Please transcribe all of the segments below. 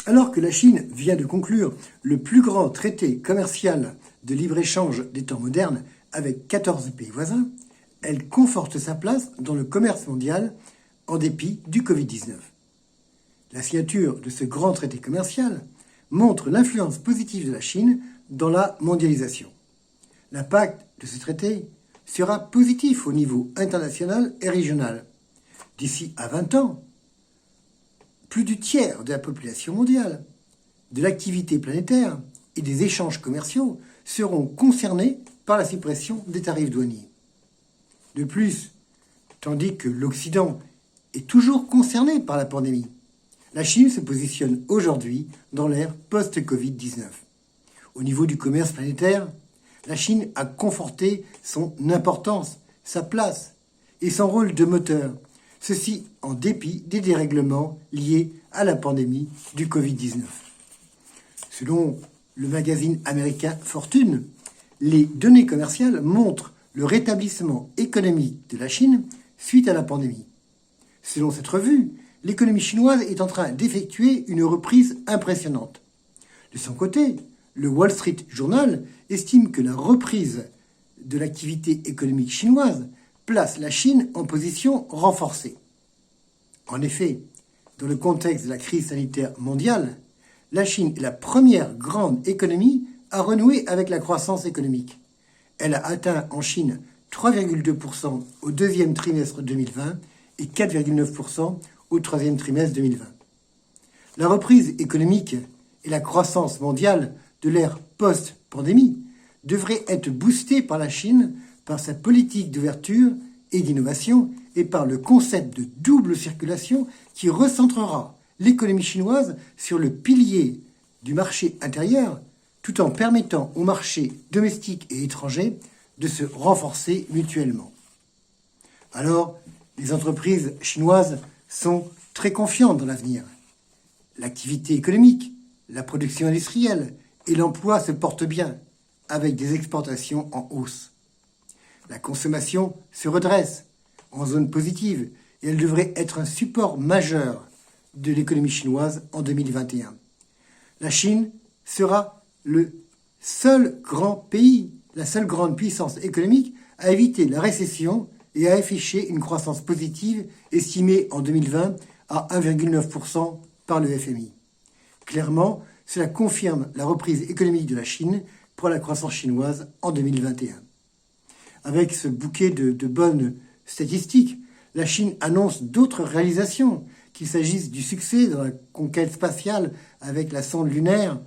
Alors que la Chine vient de conclure le plus grand traité commercial de libre-échange des temps modernes avec 14 pays voisins, elle conforte sa place dans le commerce mondial en dépit du Covid-19. La signature de ce grand traité commercial montre l'influence positive de la Chine dans la mondialisation. L'impact de ce traité sera positif au niveau international et régional. D'ici à 20 ans, plus du tiers de la population mondiale, de l'activité planétaire et des échanges commerciaux seront concernés par la suppression des tarifs douaniers. De plus, tandis que l'Occident est toujours concerné par la pandémie, la Chine se positionne aujourd'hui dans l'ère post-Covid-19. Au niveau du commerce planétaire, la Chine a conforté son importance, sa place et son rôle de moteur, ceci en dépit des dérèglements liés à la pandémie du Covid-19. Selon le magazine américain Fortune, les données commerciales montrent le rétablissement économique de la Chine suite à la pandémie. Selon cette revue, l'économie chinoise est en train d'effectuer une reprise impressionnante. De son côté, le Wall Street Journal estime que la reprise de l'activité économique chinoise place la Chine en position renforcée. En effet, dans le contexte de la crise sanitaire mondiale, la Chine est la première grande économie à renouer avec la croissance économique. Elle a atteint en Chine 3,2% au deuxième trimestre 2020 et 4,9% au troisième trimestre 2020. La reprise économique et la croissance mondiale de l'ère post-pandémie devraient être boostées par la Chine, par sa politique d'ouverture et d'innovation et par le concept de double circulation qui recentrera l'économie chinoise sur le pilier du marché intérieur tout en permettant aux marchés domestiques et étrangers de se renforcer mutuellement. Alors, les entreprises chinoises sont très confiantes dans l'avenir. L'activité économique, la production industrielle et l'emploi se portent bien, avec des exportations en hausse. La consommation se redresse en zone positive et elle devrait être un support majeur de l'économie chinoise en 2021. La Chine sera le seul grand pays, la seule grande puissance économique à éviter la récession et à afficher une croissance positive estimée en 2020 à 1,9% par le FMI. Clairement, cela confirme la reprise économique de la Chine pour la croissance chinoise en 2021. Avec ce bouquet de bonnes statistiques, la Chine annonce d'autres réalisations, qu'il s'agisse du succès dans la conquête spatiale avec la sonde lunaire,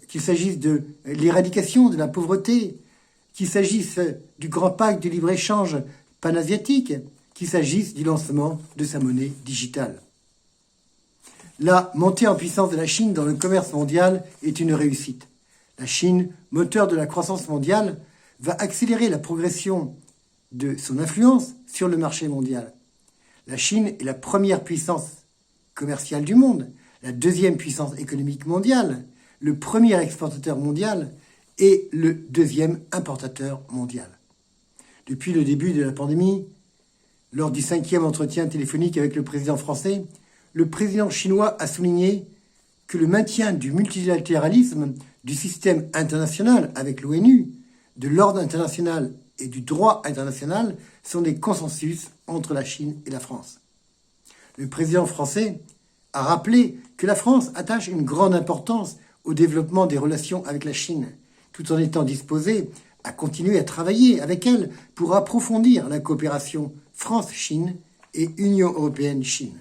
qu'il s'agisse de l'éradication de la pauvreté, qu'il s'agisse du grand pacte de libre-échange panasiatique, qu'il s'agisse du lancement de sa monnaie digitale. La montée en puissance de la Chine dans le commerce mondial est une réussite. La Chine, moteur de la croissance mondiale, va accélérer la progression de son influence sur le marché mondial. La Chine est la première puissance commerciale du monde, la deuxième puissance économique mondiale, le premier exportateur mondial et le deuxième importateur mondial. Depuis le début de la pandémie, lors du 5e entretien téléphonique avec le président français, le président chinois a souligné que le maintien du multilatéralisme, du système international avec l'ONU, de l'ordre international et du droit international sont des consensus entre la Chine et la France. Le président français a rappelé que la France attache une grande importance au développement des relations avec la Chine, tout en étant disposé à continuer à travailler avec elle pour approfondir la coopération France-Chine et Union européenne-Chine.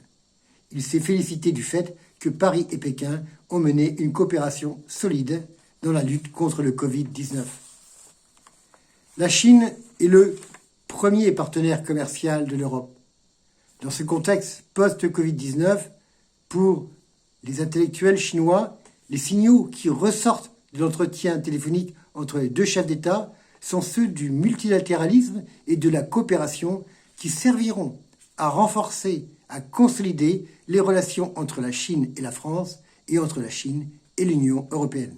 Il s'est félicité du fait que Paris et Pékin ont mené une coopération solide dans la lutte contre le Covid-19. La Chine est le premier partenaire commercial de l'Europe. Dans ce contexte post-Covid-19, pour les intellectuels chinois, les signaux qui ressortent de l'entretien téléphonique entre les deux chefs d'État sont ceux du multilatéralisme et de la coopération qui serviront à renforcer, à consolider les relations entre la Chine et la France et entre la Chine et l'Union européenne.